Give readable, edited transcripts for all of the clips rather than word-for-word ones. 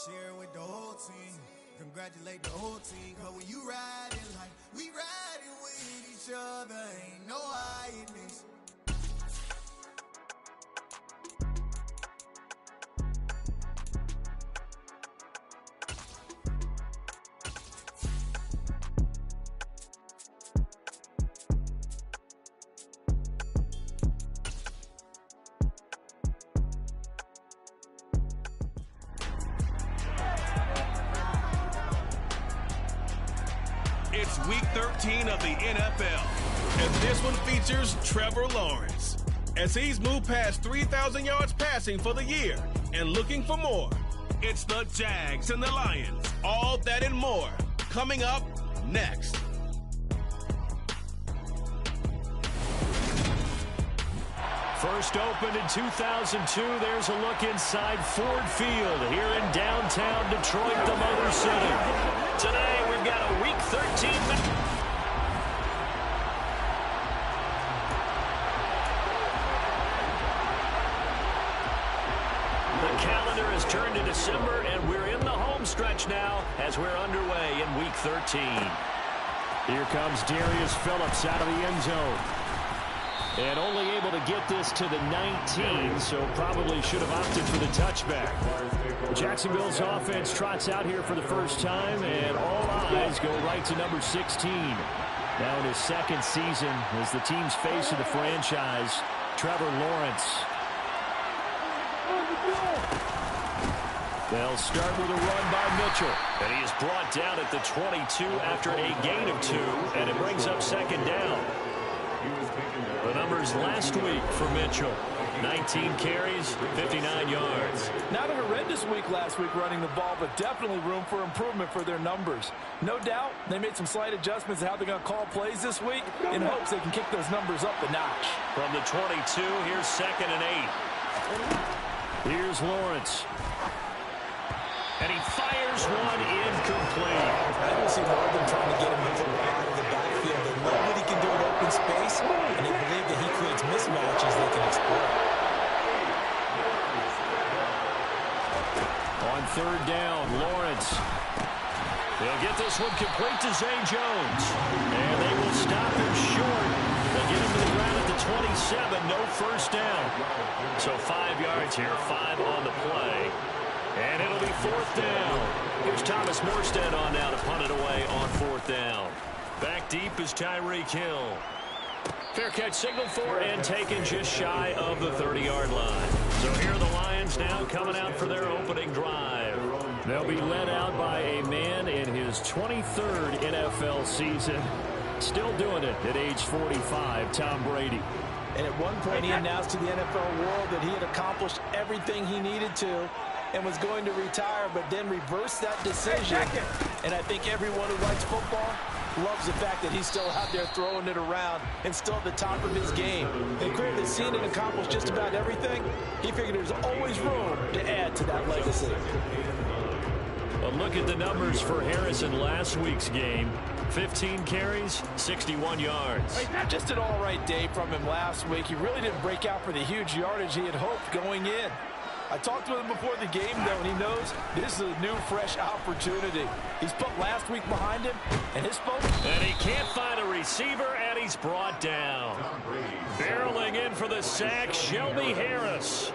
Share with the whole team. Congratulate the whole team. Cause when you riding like we riding with each other, ain't no hiding this. It's week 13 of the NFL, and this one features Trevor Lawrence. As he's moved past 3,000 yards passing for the year and looking for more, it's the Jags and the Lions. All that and more coming up next. First opened in 2002, there's a look inside Ford Field here in downtown Detroit, the Motor City. Today, we've got a Week 13 The calendar has turned to December, and we're in the home stretch now as we're underway in Week 13. Here comes Darius Phillips out of the end zone. And only able to get this to the 19, so probably should have opted for the touchback. Jacksonville's offense trots out here for the first time, and all eyes go right to number 16. Now in his second season as the team's face of the franchise, Trevor Lawrence. They'll start with a run by Mitchell. And he is brought down at the 22 after a gain of 2, and it brings up second down. The numbers last week for Mitchell. 19 carries, 59 yards. Not a horrendous week last week running the ball, but definitely room for improvement for their numbers. No doubt they made some slight adjustments to how they're going to call plays this week in hopes they can kick those numbers up a notch. From the 22, here's 2nd and 8. Here's Lawrence. And he fires one incomplete. I don't see more of them trying to get him out of the backfield. They know what he can do in open space, and they believe that he creates mismatches they can exploit. On 3rd down, Lawrence. They'll get this one complete to Zay Jones. And they will stop him short. They'll get him to the ground at the 27, no first down. So 5 yards here, 5 on the play. And it'll be 4th down. Here's Thomas Morstead on now to punt it away on 4th down. Back deep is Tyreek Hill. Fair catch signaled for and taken just shy of the 30-yard line. So here are the Lions now coming out for their opening drive. They'll be led out by a man in his 23rd NFL season. Still doing it at age 45, Tom Brady. And at one point he announced to the NFL world that he had accomplished everything he needed to and was going to retire, but then reversed that decision. And I think everyone who likes football loves the fact that he's still out there throwing it around and still at the top of his game. And clearly seen and accomplished just about everything. He figured there's always room to add to that legacy. A look at the numbers for Harrison last week's game. 15 carries, 61 yards. Just an all-right day from him last week. He really didn't break out for the huge yardage he had hoped going in. I talked to him before the game, though, and he knows this is a new, fresh opportunity. He's put last week behind him, and his folks... And he can't find a receiver, and he's brought down. Barreling in for the sack, Shelby Harris.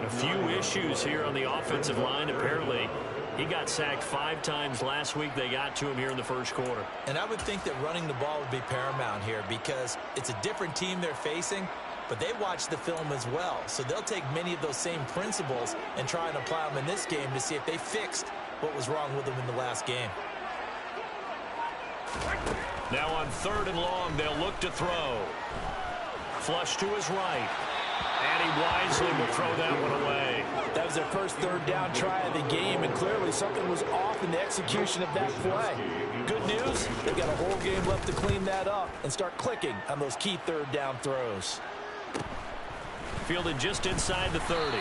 A few issues here on the offensive line, apparently. He got sacked 5 times last week. They got to him here in the first quarter. And I would think that running the ball would be paramount here because it's a different team they're facing, but they watch the film as well. So they'll take many of those same principles and try and apply them in this game to see if they fixed what was wrong with them in the last game. Now on 3rd and long, they'll look to throw. Flush to his right. And he wisely will throw that one away. That was their first 3rd down try of the game, and clearly something was off in the execution of that play. Good news, they've got a whole game left to clean that up and start clicking on those key 3rd down throws. Fielded just inside the 30.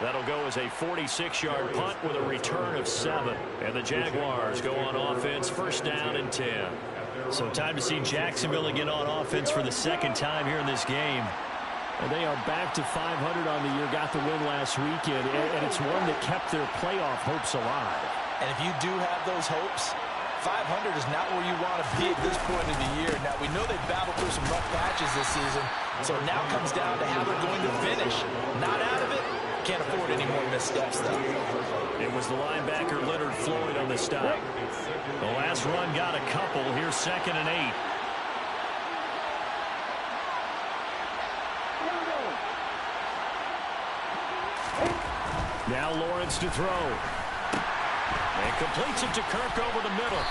That'll go as a 46-yard punt with a return of 7. And the Jaguars go on offense, 1st down and 10. So time to see Jacksonville again on offense for the 2nd time here in this game. And they are back to 500 on the year, got the win last weekend, and it's one that kept their playoff hopes alive. And if you do have those hopes, 500 is not where you want to be at this point of the year. Now, we know they battled through some rough patches this season, so it now comes down to how they're going to finish. Not out of it. Can't afford any more missteps, though. It was the linebacker Leonard Floyd on the stop. The last run got a couple. Here's 2nd and 8. Now Lawrence to throw. And completes it to Kirk over the middle.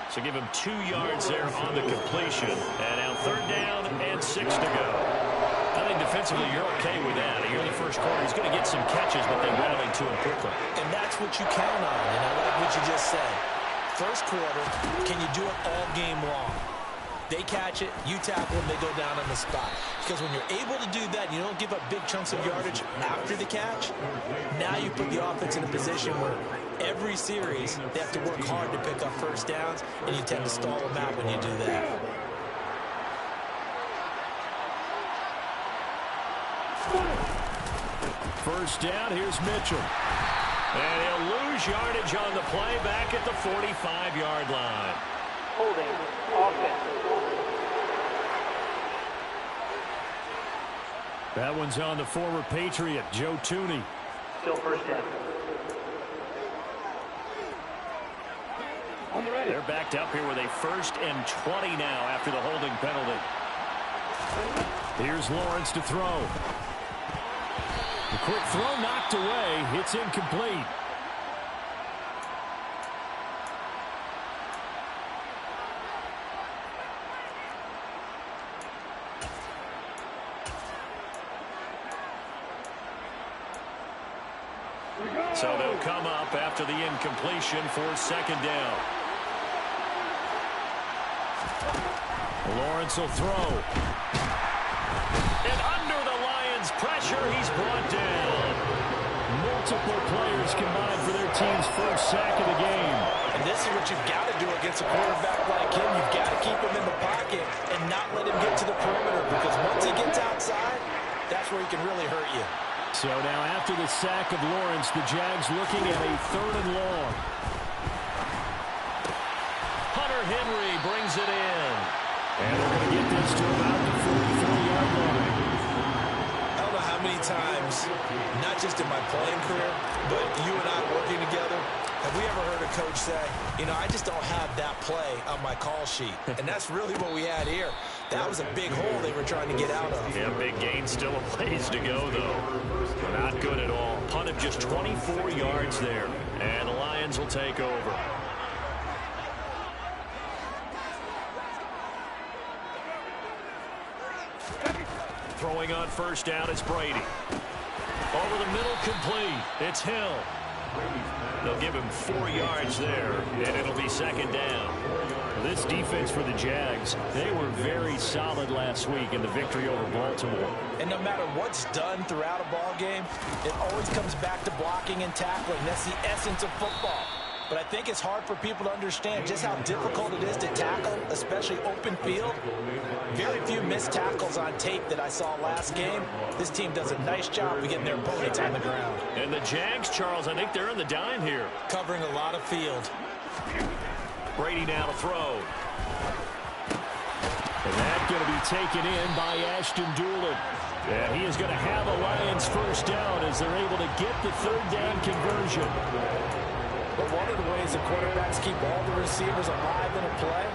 So give him 2 yards there on the completion. And now 3rd down and 6 to go. I think defensively you're okay with that. Here in the first quarter, he's going to get some catches, but they rallied to him quickly. And that's what you count on, and I like what you just said. First quarter, can you do it all game long? They catch it, you tackle them, they go down on the spot. Because when you're able to do that, you don't give up big chunks of yardage after the catch. Now you put the offense in a position where every series they have to work hard to pick up first downs, and you tend to stall them out when you do that. First down, here's Mitchell. And he'll lose yardage on the play back at the 45-yard line. Holding offense. That one's on the former Patriot, Joe Thuney. Still first down. They're backed up here with a 1st and 20 now after the holding penalty. Here's Lawrence to throw. The quick throw knocked away. It's incomplete. So they'll come up after the incompletion for 2nd down. Lawrence will throw. And under the Lions' pressure, he's brought down. Multiple players combined for their team's first sack of the game. And this is what you've got to do against a quarterback like him. You've got to keep him in the pocket and not let him get to the perimeter, because once he gets outside, that's where he can really hurt you. So now after the sack of Lawrence, the Jags looking at a 3rd and long. Hunter Henry brings it in. And they're going to get this to about the 44-yard line. I don't know how many times, not just in my playing career, but you and I working together, have we ever heard a coach say, you know, I just don't have that play on my call sheet. And that's really what we had here. That was a big hole they were trying to get out of. Yeah, big gain, still a ways to go, though. Not good at all. Punt of just 24 yards there. And the Lions will take over. Throwing on first down, it's Brady. Over the middle, complete. It's Hill. They'll give him 4 yards there, and it'll be 2nd down. This defense for the Jags, they were very solid last week in the victory over Baltimore. And no matter what's done throughout a ball game, it always comes back to blocking and tackling. That's the essence of football. But I think it's hard for people to understand just how difficult it is to tackle, especially open field. Very few missed tackles on tape that I saw last game. This team does a nice job of getting their opponents on the ground. And the Jags, Charles, I think they're in the dime here. Covering a lot of field. Brady now to throw. And that's going to be taken in by Ashton Dulin. And he is going to have a Lions first down as they're able to get the 3rd down conversion. But one of the ways the quarterbacks keep all the receivers alive in a play,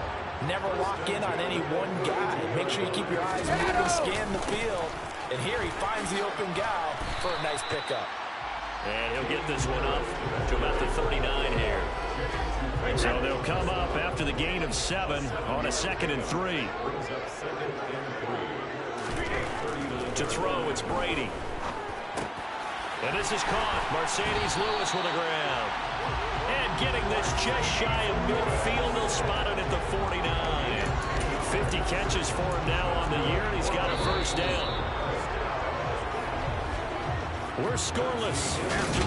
never lock in on any one guy. Make sure you keep your eyes moving, scan the field. And here he finds the open guy for a nice pickup. And he'll get this one up to about the 39 here. So they'll come up after the gain of 7 on a 2nd and 3. To throw, it's Brady. And this is caught. Mercedes Lewis with the ground. And getting this just shy of midfield. They'll spot it at the 49. 50 catches for him now on the year, and he's got a first down. We're scoreless after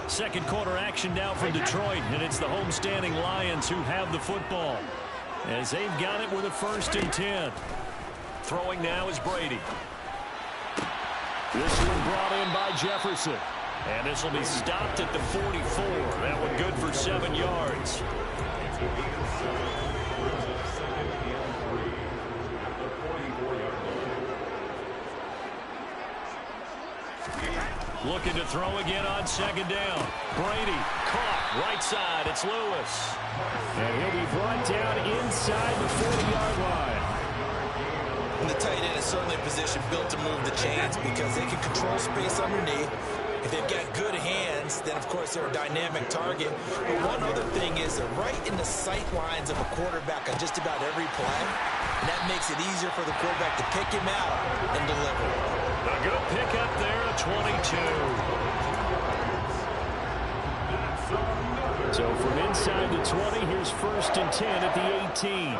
1. Second quarter action now from Detroit, and it's the homestanding Lions who have the football as they've got it with a 1st and 10. Throwing now is Brady. This one brought in by Jefferson. And this will be stopped at the 44. That one good for 7 yards. Looking to throw again on second down. Brady caught right side. It's Lewis. And he'll be brought down inside the 40-yard line. And the tight end is certainly a position built to move the chains because they can control space underneath. If they've got good hands, then of course they're a dynamic target. But one other thing is they're right in the sight lines of a quarterback on just about every play. And that makes it easier for the quarterback to pick him out and deliver. A good pick up there at 22. So from inside the 20, here's 1st and 10 at the 18.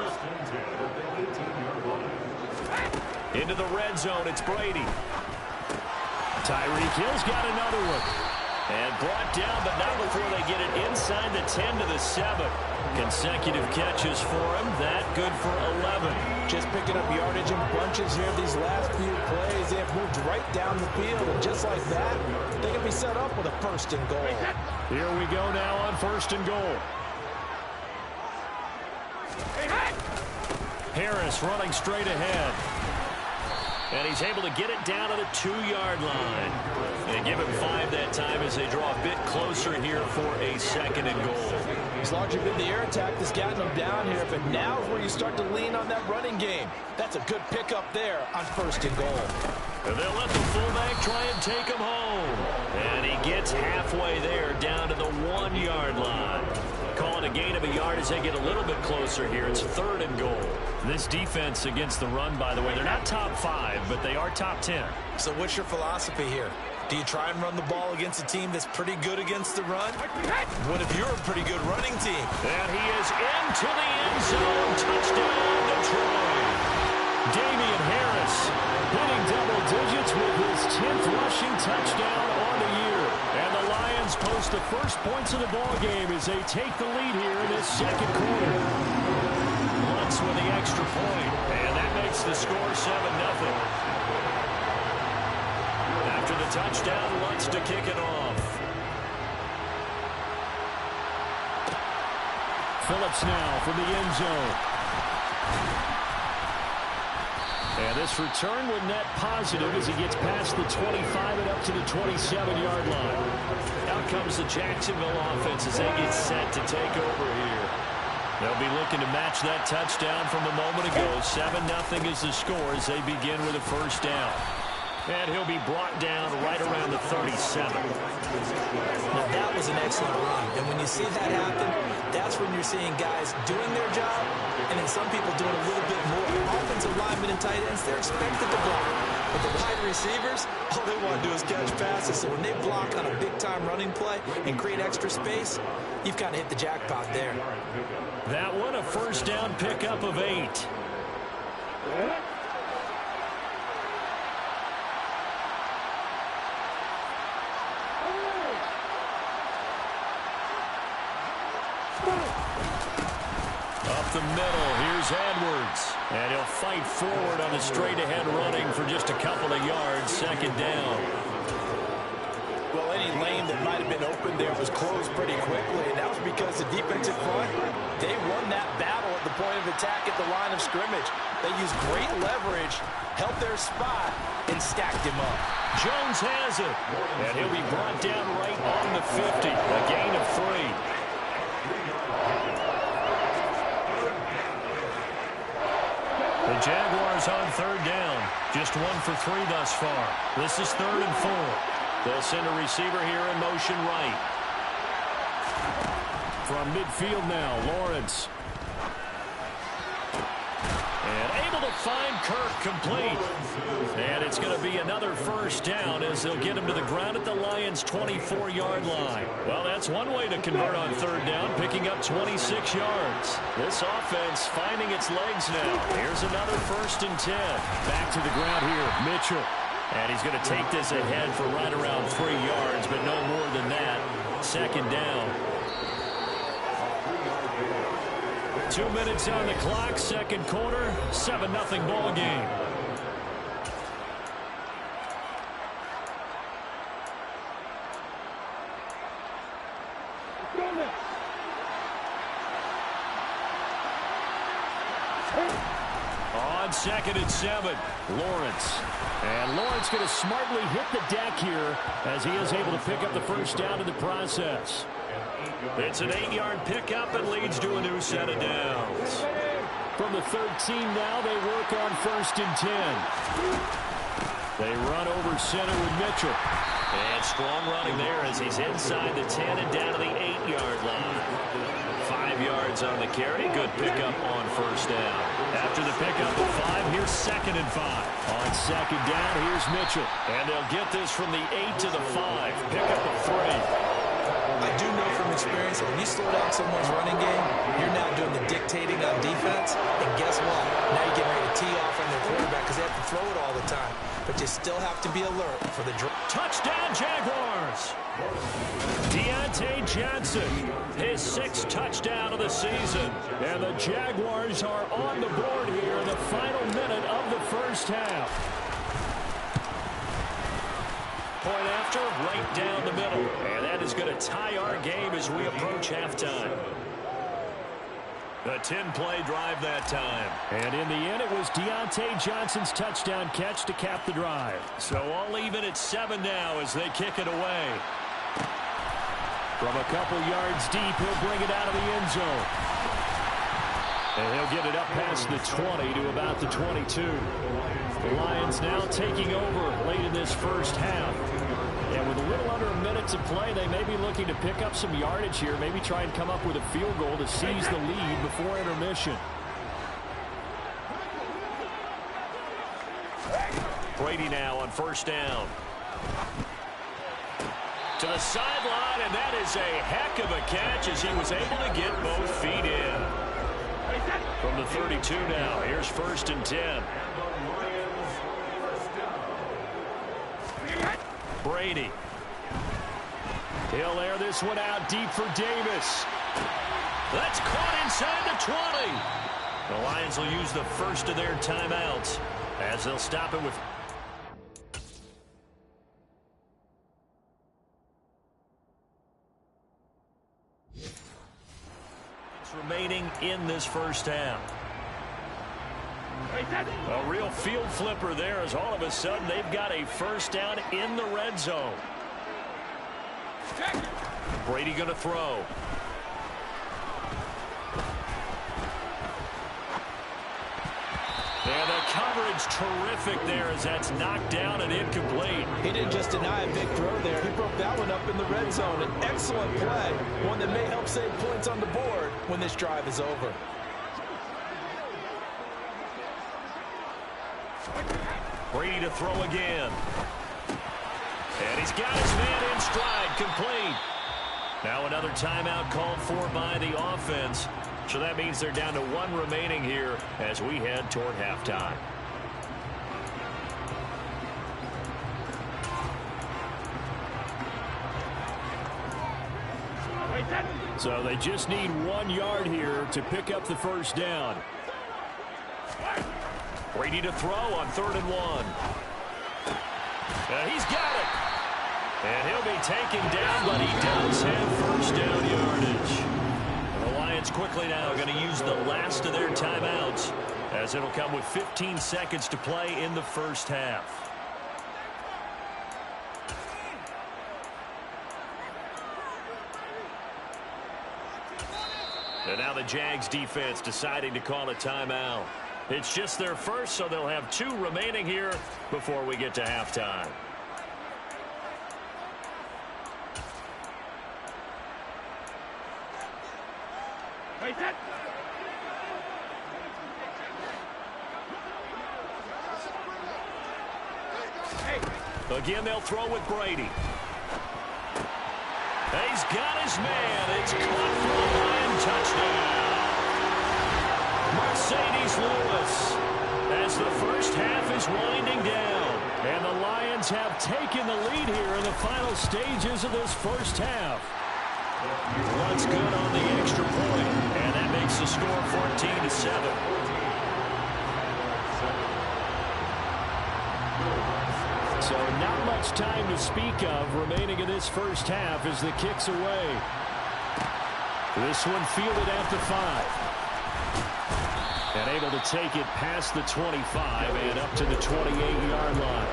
Into the red zone, it's Brady. Tyreek Hill's got another one. And brought down, but not before they get it inside the 10 to the 7. Consecutive catches for him. That good for 11. Just picking up yardage in bunches here these last few plays. They have moved right down the field, and just like that, they can be set up with a 1st and goal. Here we go now on 1st and goal. Harris running straight ahead. And he's able to get it down to the 2-yard line. And give him 5 that time as they draw a bit closer here for a 2nd and goal. It's largely been the air attack that's gotten them down here, but now is where you start to lean on that running game. That's a good pickup there on 1st and goal. And they'll let the fullback try and take him home. And he gets halfway there down to the 1-yard line. Calling a gain of a yard as they get a little bit closer here. It's 3rd and goal. This defense against the run, by the way, they're not top 5, but they are top 10. So what's your philosophy here? Do you try and run the ball against a team that's pretty good against the run? What if you're a pretty good running team? And he is into the end zone. Touchdown, Detroit. Damian Harris hitting double digits with his 10th rushing touchdown on the year. And the Lions post the first points of the ball game as they take the lead here in this 2nd quarter. Lutz with the extra point, and that makes the score 7-0. After the touchdown, Lutz to kick it off. Phillips now from the end zone. And this return will net positive as he gets past the 25 and up to the 27-yard line. Out comes the Jacksonville offense as they get set to take over here. They'll be looking to match that touchdown from a moment ago. 7-0 is the score as they begin with a 1st down. And he'll be brought down right around the 37. Now, that was an excellent run. And when you see that happen, that's when you're seeing guys doing their job and then some people doing a little bit more. Offensive linemen and tight ends, they're expected to block. But the wide receivers, all they want to do is catch passes. So when they block on a big-time running play and create extra space, you've kind of hit the jackpot there. That one, a 1st down pickup of 8. Up the middle, here's Edwards. And he'll fight forward on the straight-ahead running for just a couple of yards. 2nd down. Well, any lane that might have been open there was closed pretty quickly, and that was because the defensive front, they won that battle at the point of attack at the line of scrimmage. They used great leverage, held their spot, and stacked him up. Jones has it. And he'll be brought down right on the 50. A gain of 3. The Jaguars on 3rd down. Just 1 for 3 thus far. This is 3rd and 4. They'll send a receiver here in motion right. From midfield now, Lawrence. And able to find Kirk complete. And it's going to be another 1st down as they'll get him to the ground at the Lions' 24-yard line. Well, that's one way to convert on 3rd down, picking up 26 yards. This offense finding its legs now. Here's another 1st and 10. Back to the ground here, Mitchell. And he's going to take this ahead for right around 3 yards, but no more than that. 2nd down. 2 minutes on the clock, 2nd quarter, 7-0 ball game. On 2nd and 7, Lawrence. And Lawrence going to smartly hit the deck here as he is able to pick up the first down in the process. It's an 8-yard pickup and leads to a new set of downs. From the 13 now, they work on 1st and 10. They run over center with Mitchell. And strong running there as he's inside the 10 and down to the 8-yard line. 5 yards on the carry. Good pickup on 1st down. After the pickup of 5, here's 2nd and 5. On 2nd down, here's Mitchell. And they'll get this from the 8 to the 5. Pickup of 3. I do know from experience that when you slow down someone's running game, you're now doing the dictating on defense. And guess what? Now you're getting ready to tee off on their quarterback because they have to throw it all the time. But you still have to be alert for the touchdown Jaguars. Deontay Johnson, his 6th touchdown of the season. And the Jaguars are on the board here in the final minute of the first half. Point after, right down the middle. And that is going to tie our game as we approach halftime. A 10-play drive that time. And in the end, it was Deontay Johnson's touchdown catch to cap the drive. So all even at 7 now as they kick it away. From a couple yards deep, he'll bring it out of the end zone. And he'll get it up past the 20 to about the 22. The Lions now taking over late in this first half. And with a little under a minute to play, they may be looking to pick up some yardage here, maybe try and come up with a field goal to seize the lead before intermission. Brady now on 1st down. To the sideline, and that is a heck of a catch as he was able to get both feet in. From the 32 now, here's 1st and 10. Brady. He'll air this one out deep for Davis. That's caught inside the 20. The Lions will use the first of their timeouts as they'll stop it with remaining in this first half. A real field flipper there as all of a sudden they've got a first down in the red zone. Brady going to throw. And the coverage terrific there as that's knocked down and incomplete. He didn't just deny a big throw there. He broke that one up in the red zone. An excellent play. One that may help save points on the board when this drive is over. Brady to throw again. And he's got his man in stride, complete. Now another timeout called for by the offense. So that means they're down to 1 remaining here as we head toward halftime. So they just need 1 yard here to pick up the first down. Brady to throw on 3rd and 1. He's got it. And he'll be taken down, but he does have first down yardage. The Lions quickly now going to use the last of their timeouts as it'll come with 15 seconds to play in the first half. And now the Jags defense deciding to call a timeout. It's just their first, so they'll have 2 remaining here before we get to halftime. Again, they'll throw with Brady. He's got his man. It's caught for a Lion touchdown. Mercedes Lewis as the first half is winding down. And the Lions have taken the lead here in the final stages of this first half. Runs good on the extra point, and that makes the score 14-7. So not much time to speak of remaining in this first half as the kick's away. This one fielded at the 5. And able to take it past the 25 and up to the 28-yard line.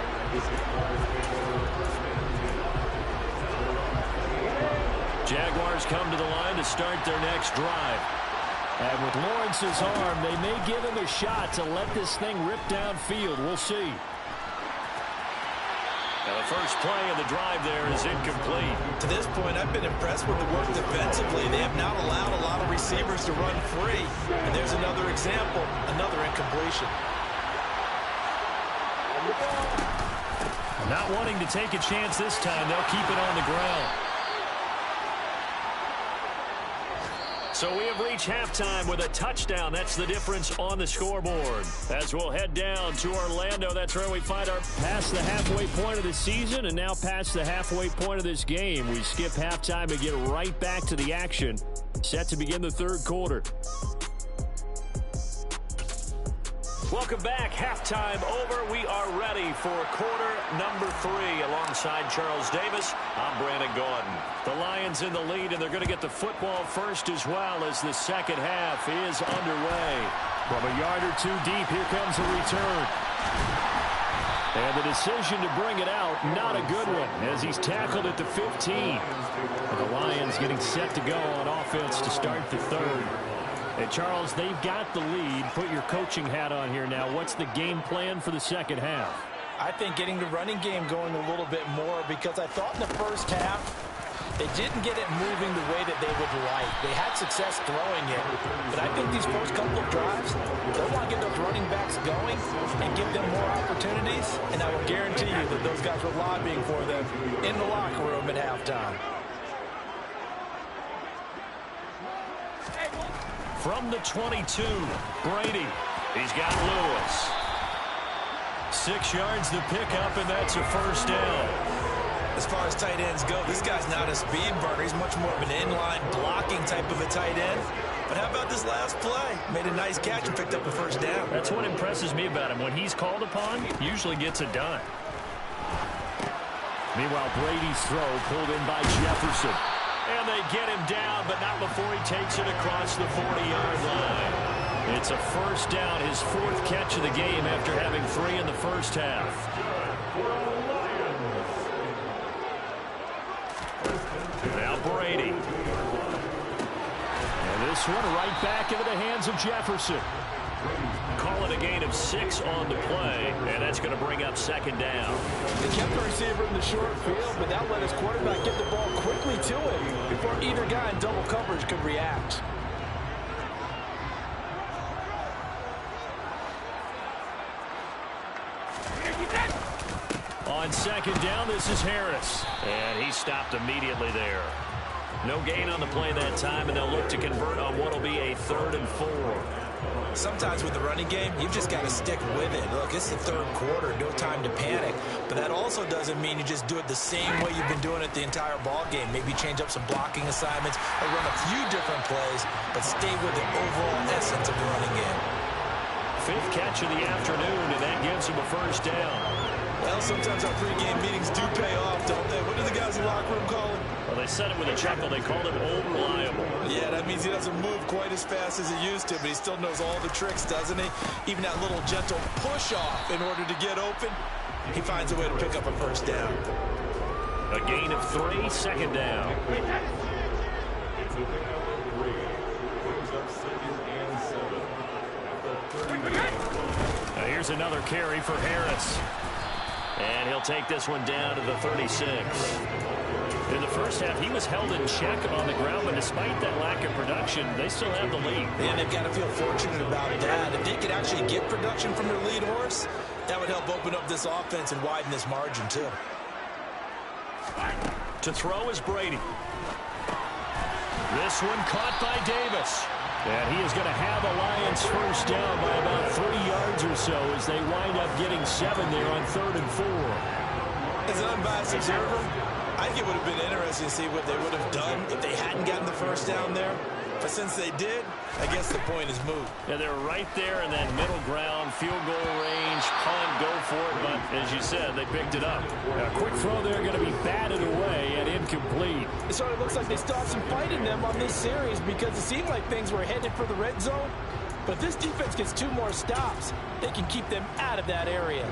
Jaguars come to the line to start their next drive. And with Lawrence's arm, they may give him a shot to let this thing rip downfield. We'll see. Now the first play of the drive there is incomplete. To this point, I've been impressed with the work defensively. They have not allowed a lot of receivers to run free. And there's another example, another incompletion. Not wanting to take a chance this time, they'll keep it on the ground. So we have reached halftime with a touchdown. That's the difference on the scoreboard. As we'll head down to Orlando, that's where we find our past the halfway point of the season and now past the halfway point of this game. We skip halftime and get right back to the action. Set to begin the third quarter. Welcome back. Halftime over. We are ready for quarter number 3. Alongside Charles Davis, I'm Brandon Gaudin. The Lions in the lead, and they're going to get the football first as well as the second half is underway. From a yard or two deep, here comes a return. And the decision to bring it out, not a good one, as he's tackled at the 15. And the Lions getting set to go on offense to start the third. And, Charles, they've got the lead. Put your coaching hat on here now. What's the game plan for the second half? I think getting the running game going a little bit more, because I thought in the first half they didn't get it moving the way that they would like. They had success throwing it, but I think these first couple of drives, they'll want to get those running backs going and give them more opportunities, and I will guarantee you that those guys were lobbying for them in the locker room at halftime. From the 22, Brady. He's got Lewis. 6 yards to pick up, and that's a first down. As far as tight ends go, this guy's not a speed burner. He's much more of an inline blocking type of a tight end. But how about this last play? Made a nice catch and picked up a first down. That's what impresses me about him. When he's called upon, he usually gets it done. Meanwhile, Brady's throw pulled in by Jefferson. And they get him down, but not before he takes it across the 40-yard line. It's a first down, his 4th catch of the game after having 3 in the first half. Now Brady. And this one right back into the hands of Jefferson. Call it a gain of 6 on the play, and that's going to bring up second down. They kept the receiver in the short field, but that let his quarterback get the ball quickly to him before either guy in double coverage could react. On second down, this is Harris. And he stopped immediately there. No gain on the play that time, and they'll look to convert on what will be a 3rd and 4. Sometimes with the running game, you've just got to stick with it. Look, it's the third quarter, no time to panic. But that also doesn't mean you just do it the same way you've been doing it the entire ball game. Maybe change up some blocking assignments or run a few different plays, but stay with the overall essence of the running game. 5th catch of the afternoon, and that gives him a first down. Well, sometimes our pregame meetings do pay off, don't they? What do the guys in the locker room call him? Well, they said it with a chuckle. They called him old reliable. Yeah, that means he doesn't move quite as fast as he used to, but he still knows all the tricks, doesn't he? Even that little gentle push-off in order to get open, he finds a way to pick up a first down. A gain of 3, second down. Now here's another carry for Harris. And he'll take this one down to the 36. In the first half, he was held in check on the ground, but despite that lack of production, they still have the lead. And they've got to feel fortunate about that. If they could actually get production from their lead horse, that would help open up this offense and widen this margin, too. To throw is Brady. This one caught by Davis. And he is going to have a Lions first down by about 3 yards or so as they wind up getting 7 there on 3rd and 4. As an unbiased observer, I think it would have been interesting to see what they would have done if they hadn't gotten the first down there. But since they did, I guess the point is moot. Yeah, they're right there in that middle ground, field goal range, punt, go for it. But as you said, they picked it up. A quick throw there going to be batted away and incomplete. It sort of looks like they still have some fight in them on this series because it seemed like things were headed for the red zone. But if this defense gets 2 more stops, they can keep them out of that area.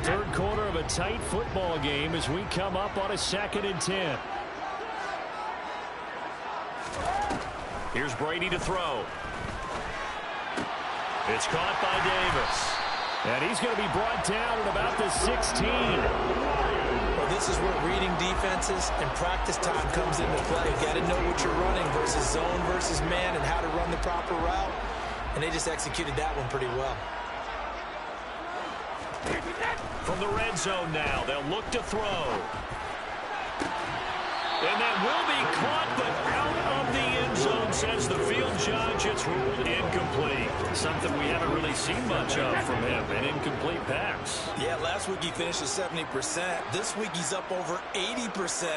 Third quarter of a tight football game as we come up on a 2nd and 10. Here's Brady to throw. It's caught by Davis. And he's going to be brought down at about the 16. Well, this is where reading defenses and practice time comes into play. You got to know what you're running versus zone versus man and how to run the proper route. And they just executed that one pretty well. From the red zone now, they'll look to throw. And that will be caught, but out of the end zone, says the field judge. It's ruled incomplete. Something we haven't really seen much of from him, an incomplete pass. Yeah, last week he finished at 70%. This week he's up over 80%.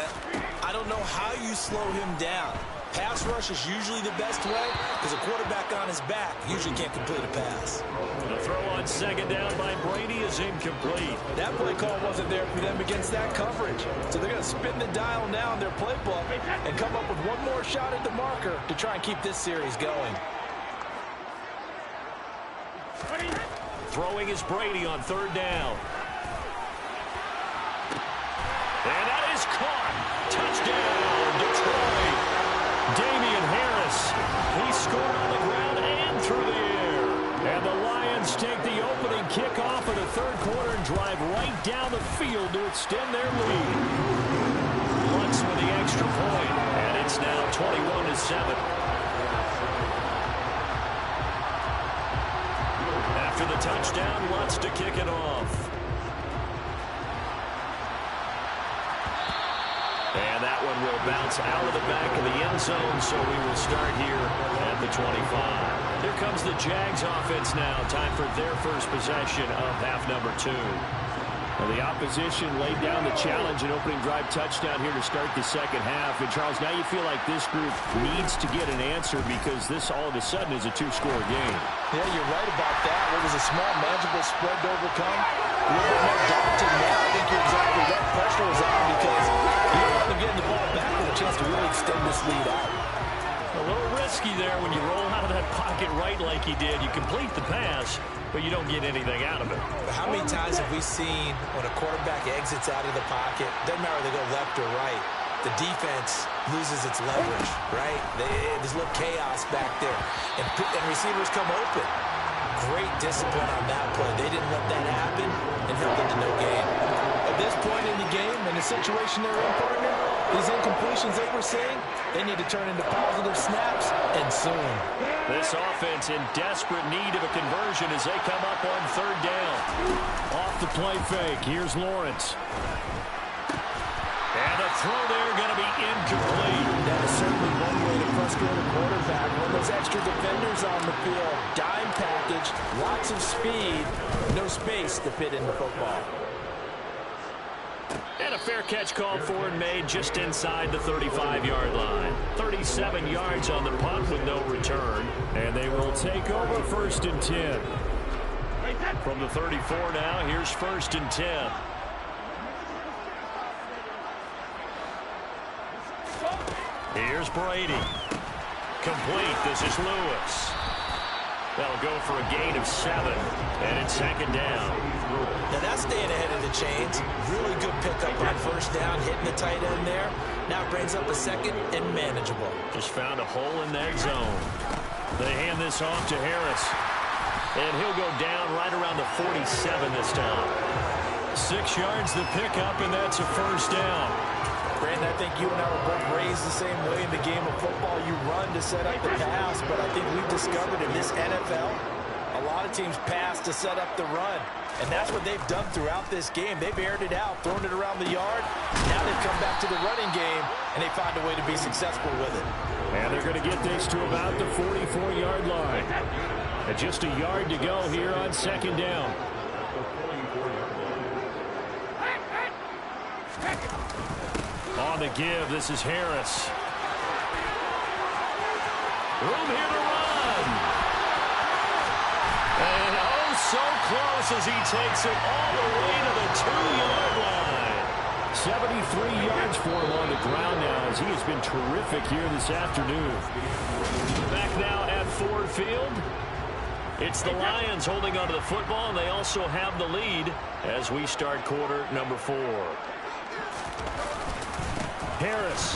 I don't know how you slow him down. Pass rush is usually the best way because a quarterback on his back usually can't complete a pass. The throw on 2nd down by Brady is incomplete. That play call wasn't there for them against that coverage. So they're going to spin the dial now in their playbook and come up with one more shot at the marker to try and keep this series going. Throwing is Brady on 3rd down. And that is caught. Touchdown, Detroit. Damian Harris, he scored on the ground and through the air. And the Lions take the opening kickoff of the 3rd quarter and drive right down the field to extend their lead. Lutz with the extra point, and it's now 21-7. After the touchdown, Lutz to kick it off. And that one will bounce out of the back of the end zone, so we will start here at the 25. Here comes the Jags offense now. Time for their first possession of half number 2. Well, the opposition laid down the challenge and opening drive touchdown here to start the 2nd half. And, Charles, now you feel like this group needs to get an answer because this all of a sudden is a 2-score game. Yeah, you're right about that. It was a small, manageable spread to overcome. A little bit more daunting now. I think you're exactly right. Pressure was on because you don't want to get the ball back with a chance to really extend this lead out. A little risky there when you roll out of that pocket right like he did. You complete the pass, but you don't get anything out of it. But how many times have we seen when a quarterback exits out of the pocket, doesn't matter if they go left or right, the defense loses its leverage, right? There's a little chaos back there. And receivers come open. Great discipline on that play. They didn't let that happen and held it to no gain. At this point in the game, in the situation they're in, partner, these incompletions that we're seeing, they need to turn into positive snaps, and soon. This offense in desperate need of a conversion as they come up on 3rd down. Off the play fake, here's Lawrence. And a throw there going to be incomplete. That is certainly one way to frustrate a quarterback. When those extra defenders on the field, dime package, lots of speed, no space to fit in the football. And a fair catch called for and made just inside the 35-yard line. 37 yards on the punt with no return. And they will take over 1st and 10. From the 34 now, here's 1st and 10. Here's Brady. Complete. This is Lewis. That'll go for a gain of 7. And it's 2nd down. Now that's staying ahead of the chains. Really good pickup on 1st down, hitting the tight end there. Now it brings up a 2nd and manageable. Just found a hole in that zone. They hand this off to Harris. And he'll go down right around the 47 this time. 6 yards the pickup, and that's a 1st down. Brandon, I think you and I were both raised the same way in the game of football. You run to set up the pass, but I think we've discovered in this NFL, a lot of teams pass to set up the run. And that's what they've done throughout this game. They've aired it out, thrown it around the yard. Now they've come back to the running game, and they find a way to be successful with it. And they're going to get this to about the 44-yard line. And just a yard to go here on 2nd down. On the give, this is Harris. Room here to run. And oh, so close as he takes it all the way to the 2-yard line. 73 yards for him on the ground now as he has been terrific here this afternoon. Back now at Ford Field. It's the Lions holding onto the football, and they also have the lead as we start quarter number 4. Harris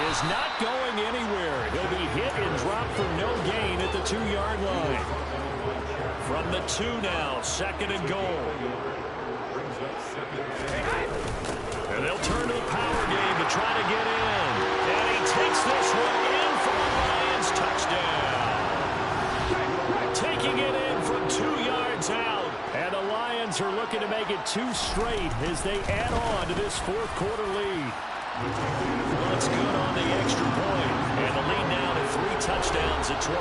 is not going anywhere. He'll be hit and dropped for no gain at the 2-yard line. From the 2 now, 2nd and goal. And they'll turn to the power game to try to get in. And he takes this one in for the Lions touchdown. Taking it in from 2 yards out. And the Lions are looking to make it 2 straight as they add on to this 4th quarter lead. That's good on the extra point. And the lead now to 3 touchdowns at 21.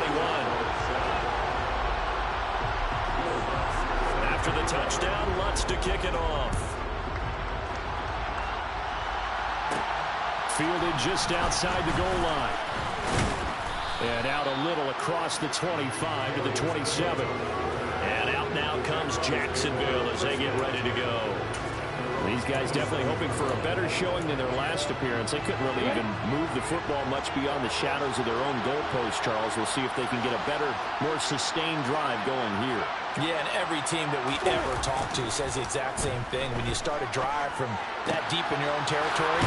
After the touchdown, Lutz to kick it off. Fielded just outside the goal line. And out a little across the 25 to the 27. And out now comes Jacksonville as they get ready to go. These guys definitely hoping for a better showing than their last appearance. They couldn't really even move the football much beyond the shadows of their own goalpost, Charles. We'll see if they can get a better, more sustained drive going here. Yeah, and every team that we ever talk to says the exact same thing. When you start a drive from that deep in your own territory,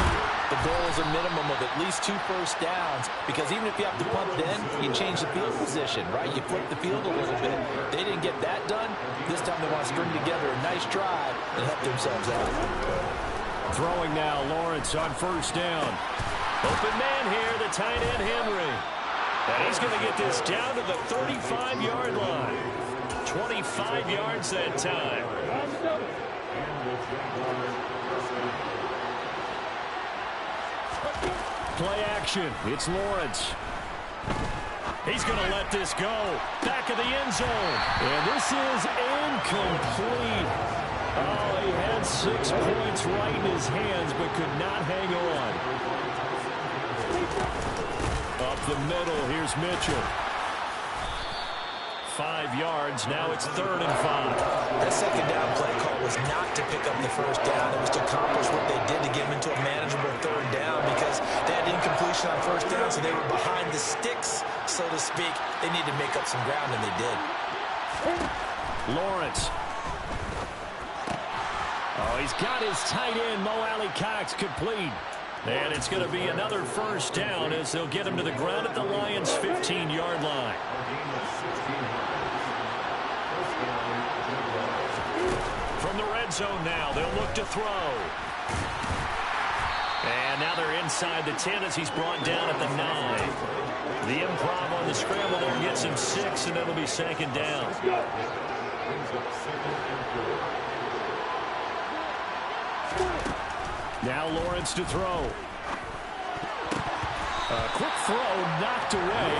the goal is a minimum of at least 2 first downs, because even if you have to punt then, you change the field position, right? You flip the field a little bit. They didn't get that done. This time they want to string together a nice drive and help themselves out. Throwing now, Lawrence on 1st down. Open man here, the tight end Henry. And he's going to get this down to the 35-yard line. 25 yards that time. Play action. It's Lawrence. He's going to let this go. Back of the end zone. And this is incomplete. Oh, he had 6 points right in his hands, but could not hang on. Up the middle, here's Mitchell. 5 yards, now it's 3rd and 5. That 2nd down play call was not to pick up the 1st down. It was to accomplish what they did to get them into a manageable 3rd down, because they had incompletion on 1st down, so they were behind the sticks, so to speak. They needed to make up some ground, and they did. Lawrence. Oh, he's got his tight end, Mo Alley-Cox, complete. And it's going to be another 1st down as they'll get him to the ground at the Lions' 15-yard line. From the red zone now, they'll look to throw. And now they're inside the 10 as he's brought down at the 9. The improv on the scramble there gets him 6, and that'll be 2nd down. Now Lawrence to throw. A quick throw knocked away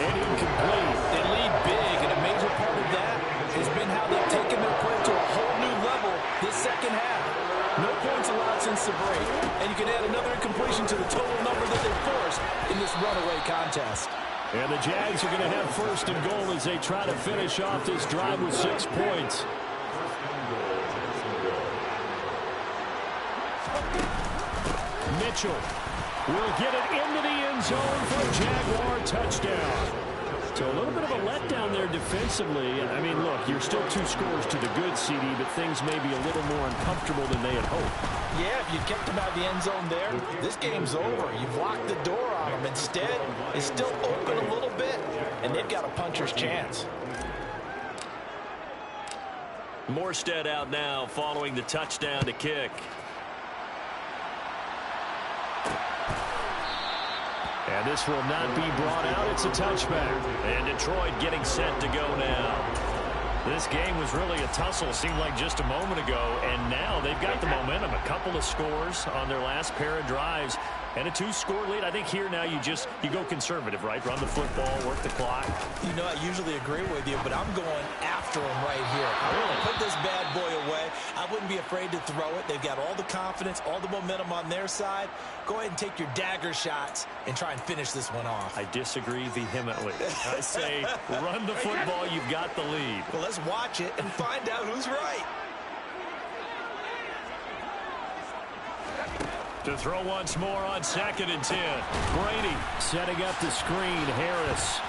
and incomplete. They lead big, and a major part of that has been how they've taken their play to a whole new level this 2nd half. No points allowed since the break, and you can add another incompletion to the total number that they forced in this runaway contest. And the Jags are going to have 1st and goal as they try to finish off this drive with 6 points. Mitchell will get it into the end zone for a Jaguar touchdown. So a little bit of a letdown there defensively. I mean, look, you're still 2 scores to the good, CD, but things may be a little more uncomfortable than they had hoped. Yeah, if you kept them out of the end zone there, this game's over. You've locked the door on them. Instead, it's still open a little bit, and they've got a puncher's chance. Morstead out now following the touchdown to kick. And this will not be brought out. It's a touchback. And Detroit getting set to go now. This game was really a tussle, seemed like just a moment ago, and now they've got the momentum. A couple of scores on their last pair of drives, And a 2-score lead. I think here now you go conservative, right? Run the football, work the clock. You know, I usually agree with you, but I'm going after him right here. I want to put this bad boy away. I wouldn't be afraid to throw it. They've got all the confidence, all the momentum on their side. Go ahead and take your dagger shots and try and finish this one off. I disagree vehemently. I say run the football. You've got the lead. Well, let's watch it and find out who's right. To throw once more on 2nd and 10. Brady setting up the screen. Harris.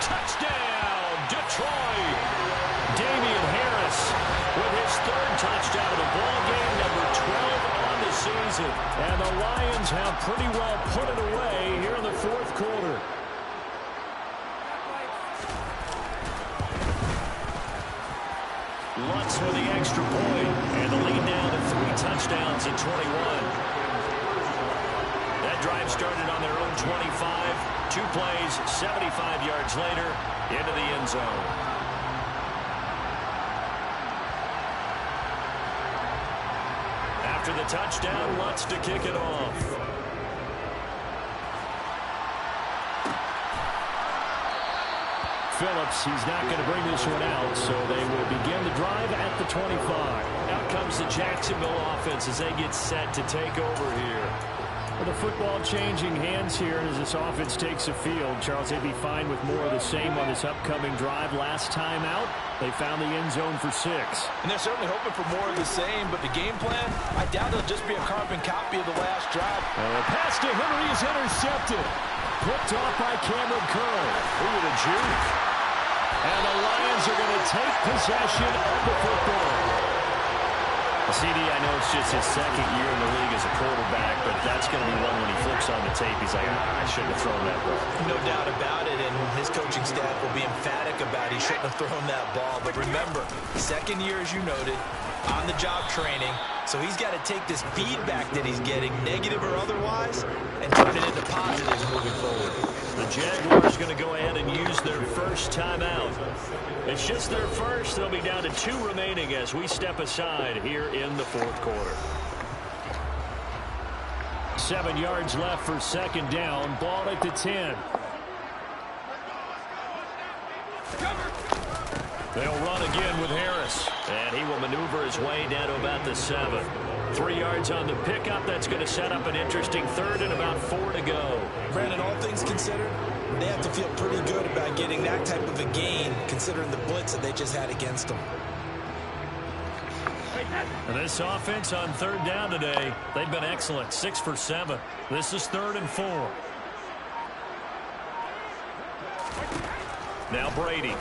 Touchdown, Detroit. Damian Harris with his 3rd touchdown of the ball game, number 12 on the season. And the Lions have pretty well put it away here in the 4th quarter. Lutz with the extra point, and the lead down to 3 touchdowns at 21. That drive started on their own 25. 2 plays, 75 yards later, into the end zone. After the touchdown, Lutz to kick it off. Phillips, he's not going to bring this one out, so they will begin the drive at the 25. Out comes the Jacksonville offense as they get set to take over here. With the football changing hands here as this offense takes the field, Charles, they'd be fine with more of the same on this upcoming drive. Last time out, they found the end zone for 6. And they're certainly hoping for more of the same, but the game plan, I doubt it'll just be a carbon copy of the last drive. Pass to Henry is intercepted. Picked off by Cameron Curl. Ooh, the juke. And the Lions are going to take possession of the football. CD, I know it's just his 2nd year in the league as a quarterback, but that's going to be one when he flips on the tape. He's like, I shouldn't have thrown that ball. No doubt about it, and his coaching staff will be emphatic about he shouldn't have thrown that ball. But remember, 2nd year, as you noted, on-the-job training, so he's got to take this feedback that he's getting, negative or otherwise, and turn it into positives moving forward. The Jaguars going to go ahead and use their first timeout. It's just their first. They'll be down to 2 remaining as we step aside here in the 4th quarter. 7 yards left for 2nd down. Ball at the 10. They'll run again with Harris. And he will maneuver his way down to about the 7. 3 yards on the pickup. That's going to set up an interesting 3rd and about 4 to go. Brandon, all things considered, they have to feel pretty good about getting that type of a gain, considering the blitz that they just had against them. And this offense on 3rd down today, they've been excellent. 6 for 7. This is 3rd and 4. Now Brady.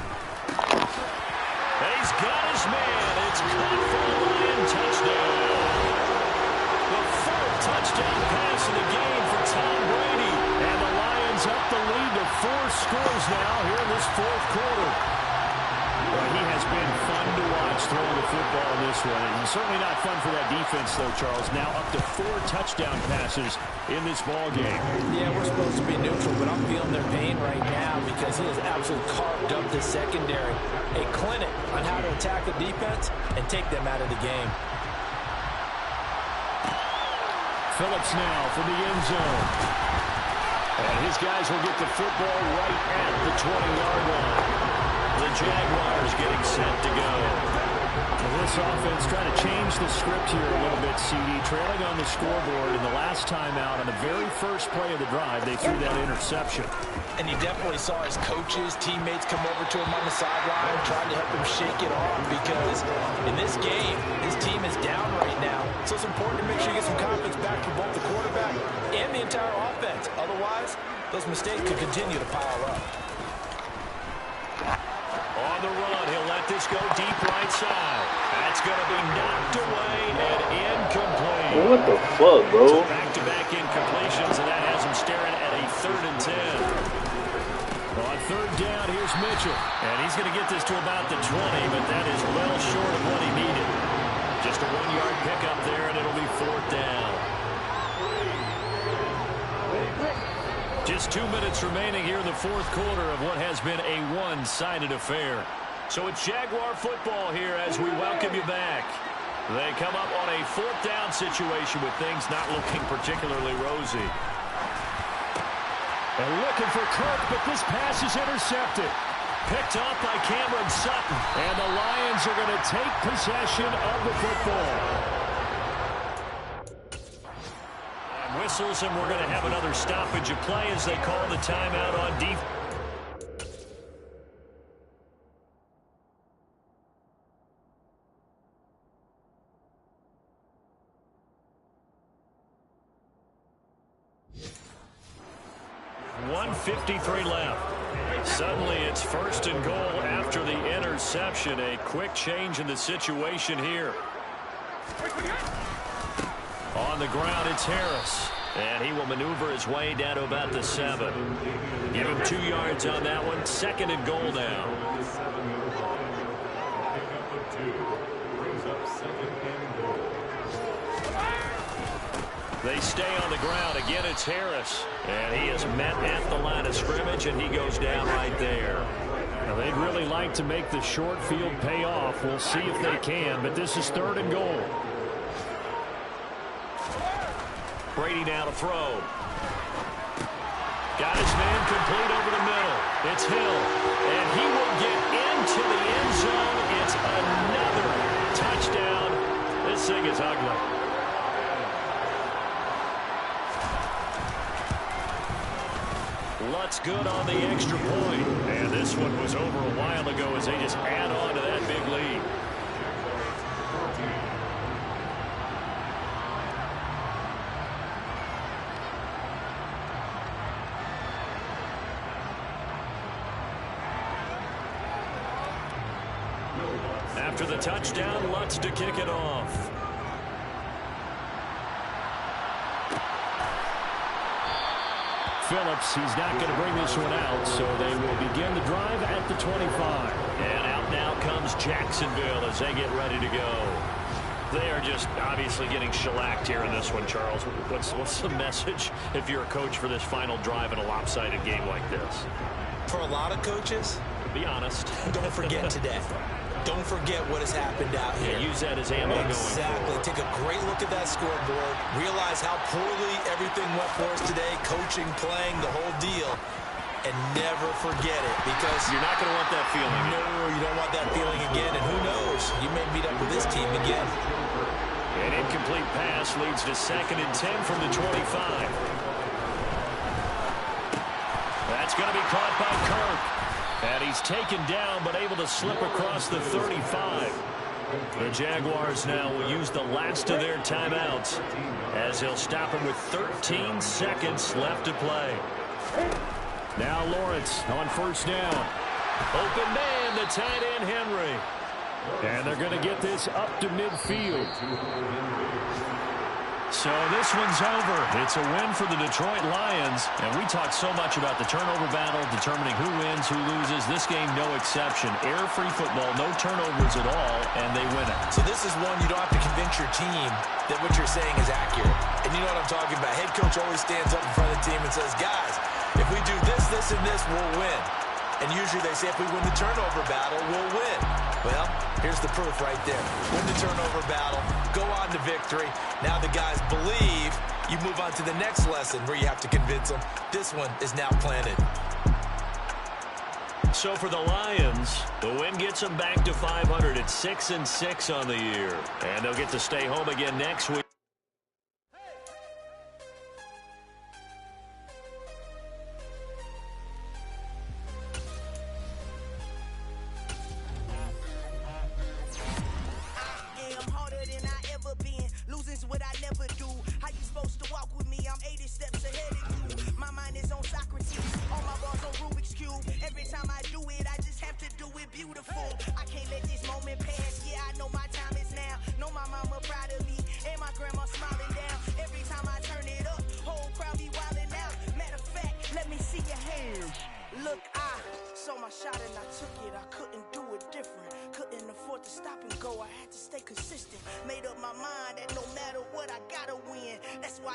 And he's got his man. It's caught for a Lion touchdown. The 4th touchdown pass of the game for Tom Brady. And the Lions up the lead to 4 scores now here in this 4th quarter. Well, he has been fun to watch throwing the football in this one. And certainly not fun for that defense, though, Charles. Now up to 4 touchdown passes in this ball game. Yeah, we're supposed to be neutral, but I'm feeling their pain right now because he has absolutely carved up the secondary. A clinic on how to attack the defense and take them out of the game. Phillips now from the end zone. And his guys will get the football right at the 20-yard line. The Jaguars getting set to go. Well, this offense trying to change the script here a little bit, CD. Trailing on the scoreboard in the last time out on the very first play of the drive, they threw that interception. And you definitely saw his coaches, teammates come over to him on the sideline, trying to help him shake it off because in this game, his team is down right now. So it's important to make sure you get some confidence back for both the quarterback and the entire offense. Otherwise, those mistakes could continue to pile up. On the run, he'll let this go deep right side. That's going to be knocked away and incomplete. What the fuck, bro? So back-to-back incompletions, and that has him staring at a 3rd and 10. On 3rd down, here's Mitchell. And he's going to get this to about the 20, but that is well short of what he needed. Just a 1-yard pickup there, and it'll be 4th down. Just 2 minutes remaining here in the 4th quarter of what has been a one-sided affair. So it's Jaguar football here as we welcome you back. They come up on a 4th down situation with things not looking particularly rosy. And looking for Kirk, but this pass is intercepted. Picked off by Cameron Sutton. And the Lions are going to take possession of the football. And whistles, and we're going to have another stoppage of play as they call the timeout on defense. .153 left. Suddenly it's 1st and goal after the interception. A quick change in the situation here. On the ground, it's Harris. And he will maneuver his way down to about the 7. Give him 2 yards on that one. 2nd and goal now. They stay on the ground. Again, it's Harris. And he is met at the line of scrimmage, and he goes down right there. Now, they'd really like to make the short field pay off. We'll see if they can, but this is 3rd and goal. Brady now to throw. Got his man complete over the middle. It's Hill. And he will get into the end zone. It's another touchdown. This thing is ugly. Lutz good on the extra point. And this one was over a while ago as they just add on to that big lead. After the touchdown, Lutz to kick it off. Phillips, he's not going to bring this one out, so they will begin the drive at the 25. And out now comes Jacksonville as they get ready to go. They are just obviously getting shellacked here in this one, Charles. What's the message if you're a coach for this final drive in a lopsided game like this? For a lot of coaches, be honest. Don't forget today. Don't forget what has happened out here. Yeah, use that as ammo going forward. Exactly. Take a great look at that scoreboard. Realize how poorly everything went for us today. Coaching, playing, the whole deal. And never forget it, because you're not going to want that feeling. No, you don't want that feeling again. And who knows? You may meet up with this team again. An incomplete pass leads to 2nd and 10 from the 25. That's going to be caught by Kirk. And he's taken down, but able to slip across the 35. The Jaguars now will use the last of their timeouts as he'll stop him with 13 seconds left to play. Now Lawrence on 1st down. Open man, the tight end Henry. And they're going to get this up to midfield. So this one's over. It's a win for the Detroit Lions. And we talked so much about the turnover battle, determining who wins, who loses. This game, no exception. Error-free football, no turnovers at all, and they win it. So this is one you don't have to convince your team that what you're saying is accurate. And you know what I'm talking about. Head coach always stands up in front of the team and says, guys, if we do this, this, and this, we'll win. And usually they say if we win the turnover battle, we'll win. Well, here's the proof right there. Win the turnover battle, go on to victory. Now the guys believe. You move on to the next lesson where you have to convince them. This one is now planted. So for the Lions, the win gets them back to 500 at 6-6 on the year. And they'll get to stay home again next week.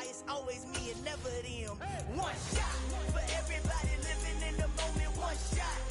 It's always me and never them. One shot for everybody living in the moment. One shot.